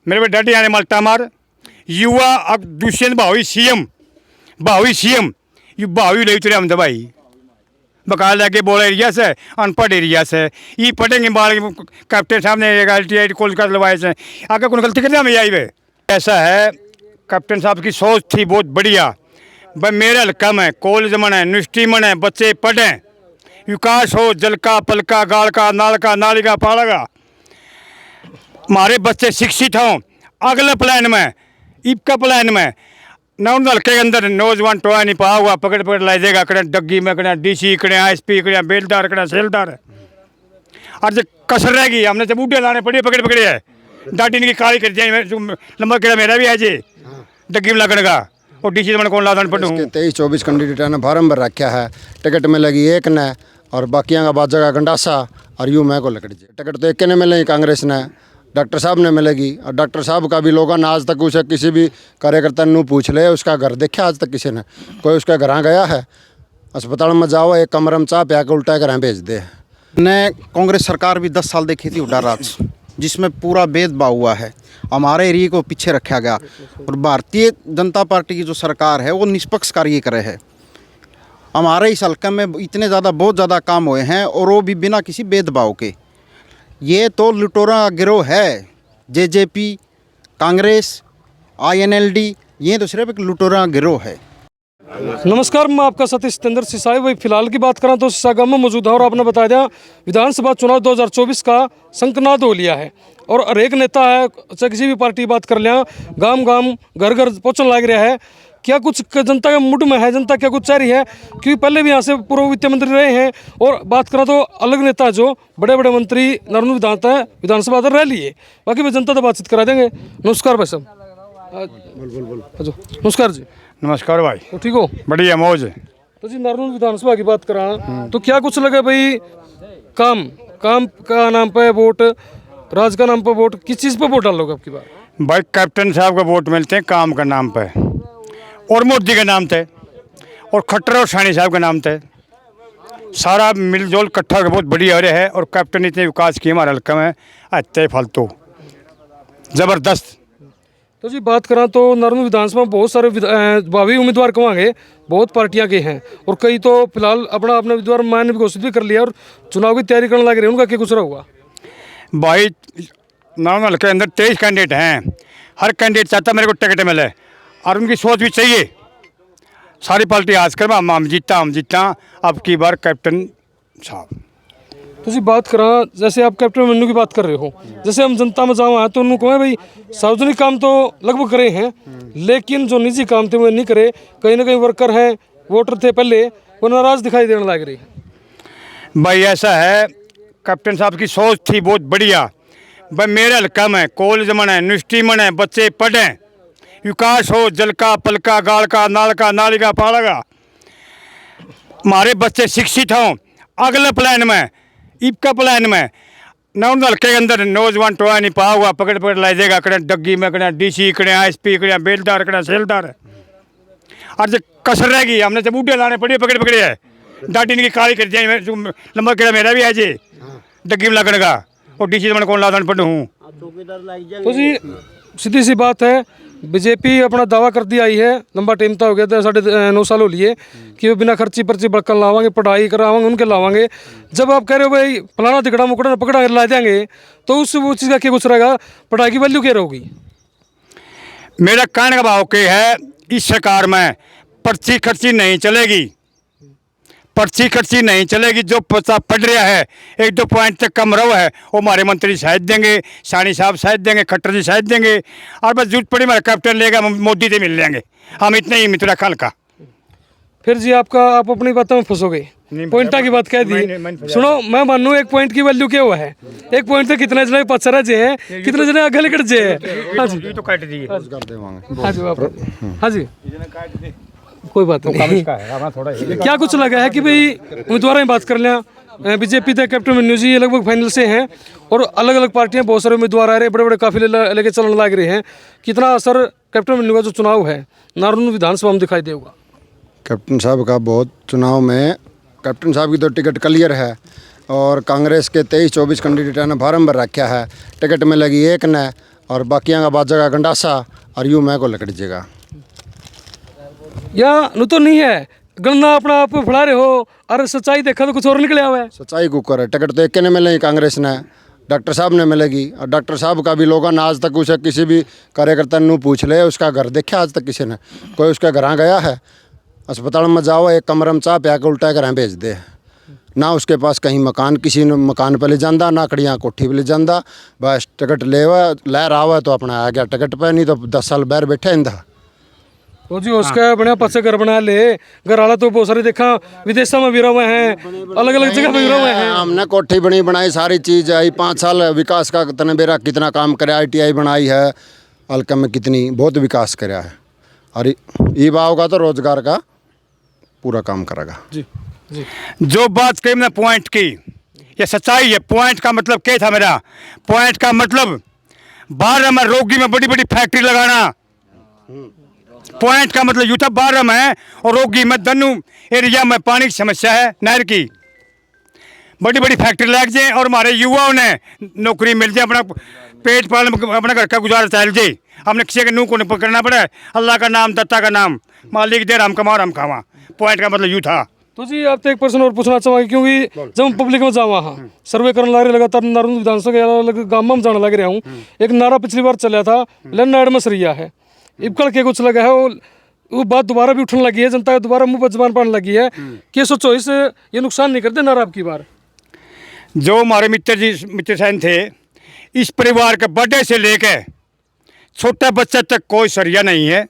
मेरे पे डटी आने मल्टा मार युवा अब दुष्यंत भावी सीएम ये भावी ले चले हम दवाई बकाल लगे बोला एरिया से अनपढ़ एरिया से ये पढ़ेंगे बाल कैप्टन साहब ने ITI कोल कर लवाए से आगे कौन गलती करने में आई वे ऐसा है। कैप्टन साहब की सोच थी बहुत बढ़िया भाई मेरे हल्का में कॉलेज में यूनिवर्सिटी में बच्चे पढ़ें विकास हो जल का पल का गाड़ का नाल का नाली का पाड़ा का हमारे बच्चे शिक्षित हों। अगले प्लान में इबका प्लान में ना उन हल्के के अंदर नौजवान टोया नहीं पा हुआ पकड़ पकड़ लाई देगा कड़े डग्गी में कड़े DC कड़े ISP कड़े बेलदार कड़े सेलदार और जो कसर रहेगी हमने जब बूढ़े लाने पड़ी पकड़ पकड़े है दाटी की काली कर दिया लंबा केड़ा मेरा भी है जी डग्गी में लगने का और DC में कौन लादा पड़ू 23-24 कैंडिडेट ने फार्म भर रखा है। टिकट में लगी एक ने और बाकियों का बाजा का गंडासा और यूँ मैं को लकड़ी टिकट तो एक ने मिले कांग्रेस ने डॉक्टर साहब ने मिलेगी और डॉक्टर साहब का भी लोगों ने आज तक उसे किसी भी कार्यकर्ता ने पूछ ले उसका घर देखा आज तक किसी ने कोई उसका घर गया है। अस्पताल में जाओ एक कमरे में चाह प्या के उल्टा घर भेज दे। ने कांग्रेस सरकार भी 10 साल देखी थी उड़ा राज जिसमें पूरा भेदभाव हुआ है, हमारे एरिया को पीछे रखा गया और भारतीय जनता पार्टी की जो सरकार है वो निष्पक्ष कार्य करे है। हमारे इस हल्के में इतने ज़्यादा बहुत ज़्यादा काम हुए हैं और वो भी बिना किसी भेदभाव के। ये तो लुटोरा गिरोह है, JJP कांग्रेस INLD ये तो सिर्फ एक लुटोरा गिरोह है। नमस्कार, मैं आपका सतीश तेंद्र सिसाई। भाई फिलहाल की बात करें तो सिसा गाँव में मौजूद है और आपने बता दिया विधानसभा चुनाव 2024 का शंखनाद हो लिया है और हर एक नेता है चाहे किसी भी पार्टी की बात कर लिया गांव गांव घर घर पहुँचने लग रहा है। क्या कुछ जनता के मुड में है, जनता क्या कुछ चाह रही है? क्योंकि पहले भी यहाँ से पूर्व वित्त मंत्री रहे हैं और बात करें तो अलग नेता जो बड़े बड़े मंत्री नरनू विधानसभा अदर रह लिए। बाकी भी जनता तो बातचीत करा देंगे। नमस्कार भाई साहब। नमस्कार जी। नमस्कार भाई। तो ठीक हो? बढ़िया मौज। तो जी नारनौल विधानसभा की बात करा तो क्या कुछ लगे भाई काम काम का नाम पे वोट, राज का नाम पे वोट, किस चीज़ पे वोट डालोगे आपकी बात? भाई कैप्टन साहब का वोट मिलते हैं काम का नाम पे और मोदी के नाम पे और खट्टर और सानी साहब के नाम पे सारा मिलजुल इकट्ठा बहुत बढ़िया हो रहा है और कैप्टन इतने विकास किए हमारे हल्का में अच्छे फालतू ज़बरदस्त। तो जी बात करा तो नारनौल विधानसभा में बहुत सारे भावी उम्मीदवार कमाएंगे, बहुत पार्टियां के हैं और कई तो फिलहाल अपना उम्मीदवार मैंने भी घोषित भी कर लिया और चुनाव की तैयारी करने लग रहे हैं। उनका क्या कुछ रहा होगा? भाई नारनौल के अंदर 23 कैंडिडेट हैं, हर कैंडिडेट चाहता मेरे को टिकट मिले और उनकी सोच भी चाहिए। सारी पार्टी आज कर हम जीता अब की बार कैप्टन साहब। तो जी बात करा जैसे आप कैप्टन मन्नू की बात कर रहे हो, जैसे हम जनता में जाओ तो उनको कहें भाई सार्वजनिक काम तो लगभग करे हैं लेकिन जो निजी काम थे वो नहीं करे। कहीं ना कहीं वर्कर हैं, वोटर थे पहले, वो नाराज दिखाई देने लग रही। भाई ऐसा है, कैप्टन साहब की सोच थी बहुत बढ़िया भाई मेरे हल्का में कॉलेज में यूनिवर्सिटी में बच्चे पढ़ें विकास हो जल का पल का गाड़ का नाल का नाली का पाड़ा का हमारे बच्चे शिक्षित हों। अगले प्लान में इबका प्लान में ना उन हल्के के अंदर नौजवान टोया नहीं पा हुआ पकड़ पकड़ लाई देगा कड़े डग्गी में कड़े DC कड़े ISP कड़े बेलदार कड़े सेलदार और जो कसर रहेगी हमने जब बूढ़े लाने पड़ी पकड़ पकड़े है दाटी की काली कर दिया लंबा केड़ा मेरा भी है जी डग्गी में लगने का और DC में कौन लादा पड़ू हूँ। तो जी सीधी सी बात है, बीजेपी अपना दावा कर दिया आई है, लंबा टाइम तो हो गया था 9.5 साल हो लिए कि वो बिना खर्ची पर्ची बड़कन लावांगे, पढ़ाई करावांगे, उनके लावांगे। जब आप कह रहे हो भाई फलाना तिकड़ा मुकड़ा पकड़ा ला देंगे तो उस वो चीज़ का क्या कुछ रहेगा? पढ़ाई की वैल्यू क्या रहोगी? मेरा कहने का भाव क्या है, इस सरकार में पर्ची खर्ची नहीं चलेगी, पर्ची खर्ची नहीं चलेगी। जो बच्चा पढ़ रहा है 1-2 पॉइंट तक कम रहा है वो हमारे मंत्री शायद देंगे, सानी साहब शायद देंगे, खट्टर जी शायद देंगे और बस जूट पड़ी मेरा कैप्टन लेगा मोदी से मिल लेंगे। हम इतने ही मित्र कल का। फिर जी आप अपनी बातों में फंसोगे, पॉइंटा की बात कह दी। सुनो मैं मानू एक पॉइंट की वैल्यू क्या हुआ है? एक पॉइंट से कितने जने पचरा जे हैं, कितने जने आगे निकट जे हैं। हाँ जी तो काट दिए। हाँ जी हाँ जी कोई बात नहीं। क्या कुछ लगा है कि भाई उम्मीदवारों की बात कर लें, बीजेपी थे कैप्टन मन्नू जी ये लगभग फाइनल से हैं और अलग अलग पार्टियां बहुत सारे उम्मीदवार आ रहे हैं, बड़े बड़े काफिले लेके चलने लग रहे हैं। कितना असर कैप्टन मन्नू का जो चुनाव है नारनौल विधानसभा में दिखाई देगा? कैप्टन साहब का बहुत चुनाव में कैप्टन साहब की तो टिकट क्लियर है और कांग्रेस के 23-24 कैंडिडेट ने फार्म भर रखा है। टिकट में लगी एक ने और बाकियां का बाजा का गंडासा और यूँ मैं को लकड़ जेगा। या नु तो नहीं है गन्ना अपना आप फड़ा रहे हो और सच्चाई देखा तो कुछ और निकले हुआ है। सच्चाई को कर टिकट तो एक ने मिले कांग्रेस ने, डॉक्टर साहब ने मिलेगी। और डॉक्टर साहब का भी लोगों ने आज तक उसे किसी भी कार्यकर्ता ने पूछ ले उसका घर देखा आज तक किसी ने, कोई उसके घर गया है? अस्पताल में जाओ एक कमरे में चाह प्या के उल्टा घर भेज दे। ना उसके पास कहीं मकान किसी ने मकान पर ले जाता, ना कड़ियाँ कोठी पर ले जाता। बस टिकट ले रहा हुआ तो अपना आ गया टिकट पे, नहीं तो 10 साल बाहर बैठे इंदा। वो जी उसका बढ़िया पचे घर बना ले, घर वाला तो बहुत सारे देखा विदेशों में भी रहे हैं, अलग अलग जगह पे भी रहे हैं। हमने कोठी बनी बनाई सारी चीज़ आई, 5 साल विकास का तने बेरा कितना काम कराया, ITI बनाई है हल्का में, कितनी बहुत विकास कराया है। और ये बाव का तो रोजगार का पूरा काम करेगा। जी जी जो बात कही मैंने पॉइंट की, ये सच्चाई है। पॉइंट का मतलब क्या था मेरा? पॉइंट का मतलब 12 में रोगी में बड़ी बड़ी फैक्ट्री लगाना। पॉइंट का मतलब यूँ था 12 में और रोगी में दन्नू एरिया में पानी की समस्या है, नहर की। बड़ी बड़ी फैक्ट्री लग जाए और हमारे युवाओं ने नौकरी मिल जाए, अपना पेट पालन अपना घर का गुजारा चल जाए। हमने किसी के नूह को नहीं पकड़ना पड़ा। अल्लाह का नाम, दत्ता का नाम, मालिक दे हम कमाओ हम खावा। पॉइंट का मतलब यूँ था। तो जी आपसे एक प्रश्न और पूछना चाहूँगा, क्योंकि जब हम पब्लिक में जावा हाँ सर्वे करने लग रहे लगातार नारून विधानसभा के अलग गाँव में जाने लग रहा हूँ। एक नारा पिछली बार चला था लैंड में सरिया है, इबकल के कुछ लगा है, वो बात दोबारा भी उठने लगी है, जनता का दोबारा मुँह पर जबान पड़ने लगी है कि सोचो इस ये नुकसान नहीं करते नारा आपकी बार। जो हमारे मित्र सहन थे, इस परिवार के बड़े से लेकर छोटे बच्चे तक कोई सरिया नहीं है,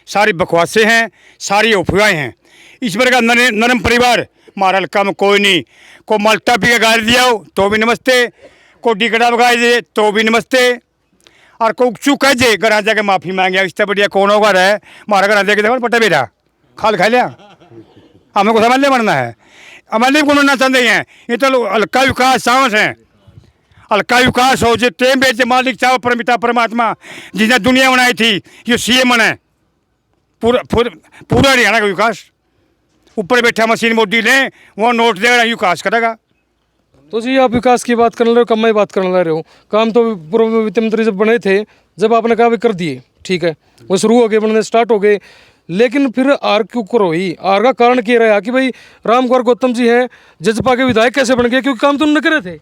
सारी बकवासें हैं, सारी अफवाहें हैं। इस बार का नरम परिवार हमारा हल्का में कोई नहीं। को मल्टा पी के गाली दिया हो तो भी नमस्ते, को डिगड़ा बगाई दे तो भी नमस्ते, और को चूक कह दे घर जाके माफ़ी मांगे। इससे बढ़िया कौन होगा रहे? हमारा घर जाके देखो पट्टा बेटा खाल खा लिया, हमें को समझ ले बनना है। अमल को ना चाहते हैं, ये तो हल्का विकास सांस है। हल्का विकास हो जो टेम बेच मालिक चाहो परमिता परमात्मा जिसने दुनिया बनाई थी, ये CM है पूरा हरियाणा का विकास। ऊपर बैठा मशीन मोदी ने वो नोट देगा, विकास करेगा। तो जी आप विकास की बात करने लगे हो, कम में बात करने लग रहे हो। काम तो पूर्व वित्त मंत्री जब बने थे, जब आपने कहा भी कर दिए, ठीक है, वो शुरू हो गए, बनने स्टार्ट हो गए, लेकिन फिर आर क्यों करोई? आर का कारण क्या रहा कि भाई राम कुमार गौतम जी हैं, जजपा के विधायक कैसे बन गए? क्योंकि काम तो उन्होंने करे थे।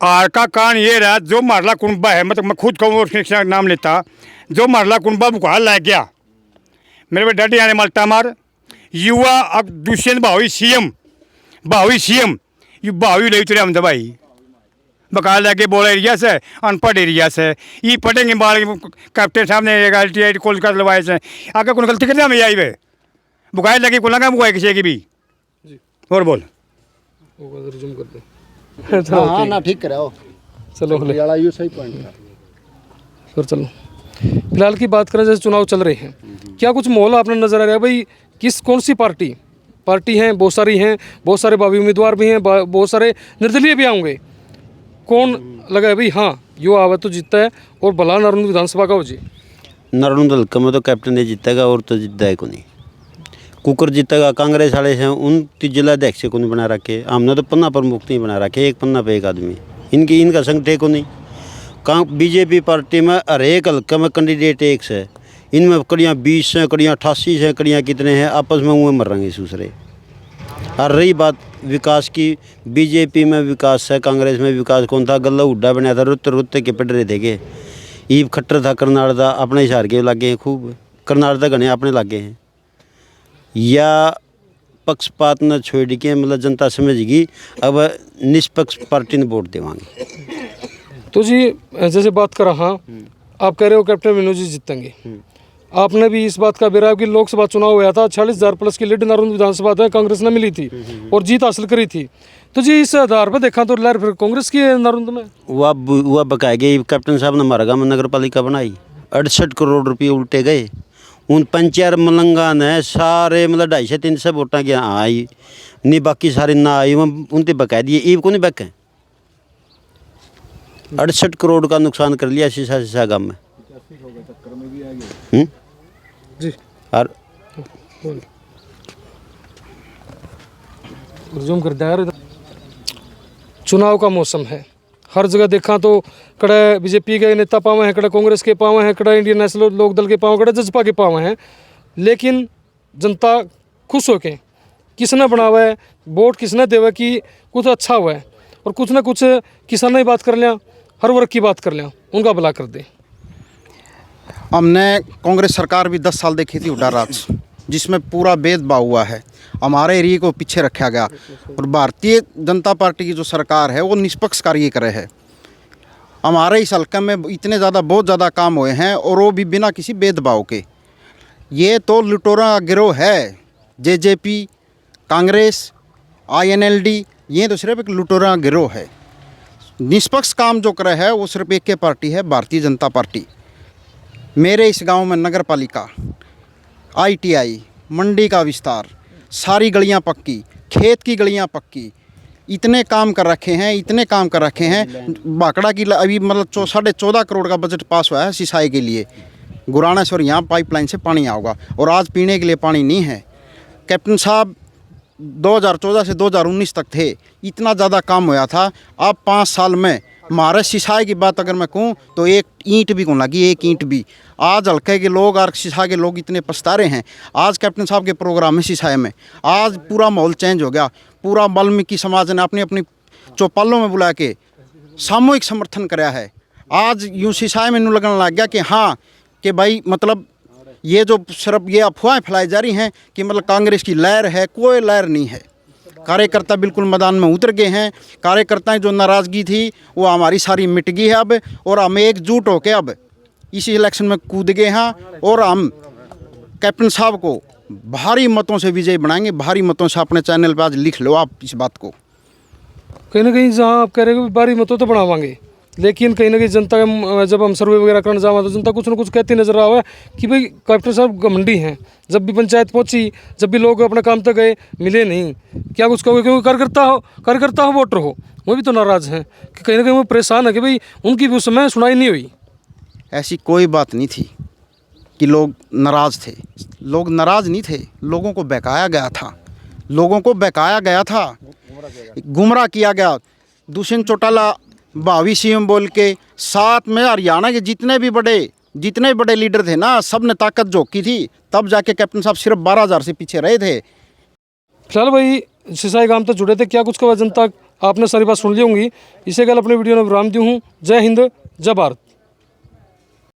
आर का कारण ये रहा, जो मारला कुंबा है, मतलब मैं खुद कहूँ उसका नाम लेता, जो मारला कुंबा बुखार लग गया, मेरे पे डर आने मल्टा मार युवा अब दुष्यंत भावी CM ये भावी ले तुरे हम दवाई बकाल लगे बोला एरिया से अनपढ़ एरिया से ये पढ़ेंगे बाल कैप्टन साहब ने ITI कोल कर लवाए से आगे कौन गलती करना मैं आई वे बुखार लगे को लगा बुखार किसी की भी और बोल हाँ ना ठीक कराओ, चलो यू सही पॉइंट है। फिर चलो फिलहाल की बात करें, जैसे चुनाव चल रहे हैं, क्या कुछ माहौल आपने नजर आ रहा है भाई? कौन सी पार्टी हैं, बहुत सारी हैं, बहुत सारे भावी उम्मीदवार भी हैं, बहुत सारे निर्दलीय भी आएंगे, कौन लगा है भाई हाँ यो आवे तो जीतता है? और भला नारून विधानसभा का हो जी नारून हल्का में तो कैप्टन ने जीतेगा और तो जीतता है को नहीं। कुकर जीतेगा, कांग्रेस वाले हैं उन जिलाध्यक्ष को नहीं बना रखे, हमने तो पन्ना प्रमुख नहीं बना रखे, एक पन्ना पे एक आदमी, इनका संगठन को नहीं। BJP पार्टी में हर एक हल्का में कैंडिडेट एक से, इनमें कड़ियाँ 20 हैं, कड़ियाँ 88 हैं, कड़ियाँ कितने हैं, आपस में मुँह मर रहे हैं दूसरे। और रही बात विकास की, BJP में विकास है, कांग्रेस में विकास कौन था? गल्ला उड्डा बनाया था, रुत्ते के पिट रहे थे के ईब खट्टर था, करनाल था अपने हिसार के लागे हैं, खूब करनाल था घने अपने लागे हैं। या पक्षपात न छोड़ के मतलब जनता समझेगी, अब निष्पक्ष पार्टी ने वोट देवांगे। तो जी जैसे बात कर रहा, आप कह रहे हो कैप्टन विनोद जी जीतेंगे, आपने भी इस बात का बेरा कि लोकसभा चुनाव हुआ था, 46,000 प्लस की लीड नारून विधानसभा में कांग्रेस ने मिली थी और जीत हासिल करी थी। तो जी इस आधार पर देखा तो लहर फिर कांग्रेस की नारून में वह बकाए गए। कैप्टन साहब ने हमारा गाँव में नगर पालिका बनाई, 68 करोड़ रुपये उल्टे गए। उन पंचायत मलंगा ने सारे मतलब 250-300 वोटा की आई नहीं, बाकी सारे ना आई, उनते बकाए दिए, ईब को नहीं बके। 68 करोड़ का नुकसान कर लिया शीशा गाँव में जी। और रिज्यूम कर दिया। चुनाव का मौसम है, हर जगह देखा तो कड़े बीजेपी के नेता पावे हैं, कड़े कांग्रेस के पावे हैं, कड़े इंडियन नेशनल लोकदल के पावे, कड़े जसपा के पावे हैं, लेकिन जनता खुश होके किसने बनावा है, वोट किसने देवे कि कुछ अच्छा हुआ है, और कुछ ना कुछ किसान ने बात कर लिया, हर वर्ग की बात कर लिया, उनका भला कर दे। हमने कांग्रेस सरकार भी 10 साल देखी थी उड़ा राज, जिसमें पूरा भेदभाव हुआ है, हमारे एरिए को पीछे रखा गया। और भारतीय जनता पार्टी की जो सरकार है वो निष्पक्ष कार्य करे है। हमारे इस हल्के में इतने ज़्यादा बहुत ज़्यादा काम हुए हैं, और वो भी बिना किसी भेदभाव के। ये तो लुटेरा गिरोह है, जेजेपी, कांग्रेस, INLD, ये तो सिर्फ एक लुटेरा गिरोह है। निष्पक्ष काम जो करे है वो सिर्फ एक ही पार्टी है, भारतीय जनता पार्टी। मेरे इस गांव में नगर पालिका, ITI, मंडी का विस्तार, सारी गलियां पक्की, खेत की गलियां पक्की, इतने काम कर रखे हैं, इतने काम कर रखे हैं। बाकड़ा की अभी मतलब 14.5 करोड़ का बजट पास हुआ है सिंचाई के लिए। गुरानेश्वर यहाँ पाइपलाइन से पानी आएगा, और आज पीने के लिए पानी नहीं है। कैप्टन साहब 2014 से 2019 तक थे, इतना ज़्यादा काम होया था। अब 5 साल में हमारे सिंचाई की बात अगर मैं कहूँ तो एक ईंट भी कौन लगी, एक ईंट भी। आज हल्के के लोग और सिंचाई के लोग इतने पछता रहे हैं। आज कैप्टन साहब के प्रोग्राम में सिंचाई में आज पूरा माहौल चेंज हो गया। पूरा वाल्मीकि समाज ने अपनी अपनी चौपालों में बुला के सामूहिक समर्थन कराया है। आज यूँ सिंचाई में लगने लग गया कि हाँ कि भाई मतलब ये जो सिर्फ ये अफवाहें फैलाई जा रही हैं कि मतलब कांग्रेस की लहर है, कोई लहर नहीं है। कार्यकर्ता बिल्कुल मैदान में उतर गए हैं। कार्यकर्ताएं जो नाराज़गी थी वो हमारी सारी मिट गई है अब, और हम एकजुट होकर अब इसी इलेक्शन में कूद गए हैं, और हम कैप्टन साहब को भारी मतों से विजयी बनाएंगे। भारी मतों से अपने चैनल पर आज लिख लो आप इस बात को। कहीं ना कहीं जहाँ आप कह रहे हो कि बारी मतों तो बढ़ावांगे, लेकिन कहीं ना कहीं जनता का जब हम सर्वे वगैरह करने जावा तो जनता कुछ ना कुछ कहती नजर आ रहा है कि भाई कैप्टन साहब घमंडी हैं। जब भी पंचायत पहुंची, जब भी लोग अपने काम तक गए, मिले नहीं। क्या कुछ कहोगे, क्योंकि कार्यकर्ता हो वोटर हो, वो भी तो नाराज़ हैं कि कहीं ना कहीं वो परेशान है कि भाई उनकी भी उस समय सुनाई नहीं हुई। ऐसी कोई बात नहीं थी कि लोग नाराज़ थे। लोग नाराज़ नहीं थे, लोगों को बहकाया गया था। लोगों को बहकाया गया था, गुमराह किया गया। दुष्यंत चौटाला भावी CM बोल के, साथ में हरियाणा के जितने भी बड़े लीडर थे ना, सब ने ताकत झोंकी थी। तब जाके कैप्टन साहब सिर्फ 12,000 से पीछे रहे थे। फिलहाल भाई सिसाई गांव तक जुड़े थे, क्या कुछ का जनता आपने सारी बात सुन ली होंगी। इसे कल अपने वीडियो में विराम दी हूँ। जय हिंद, जय भारत।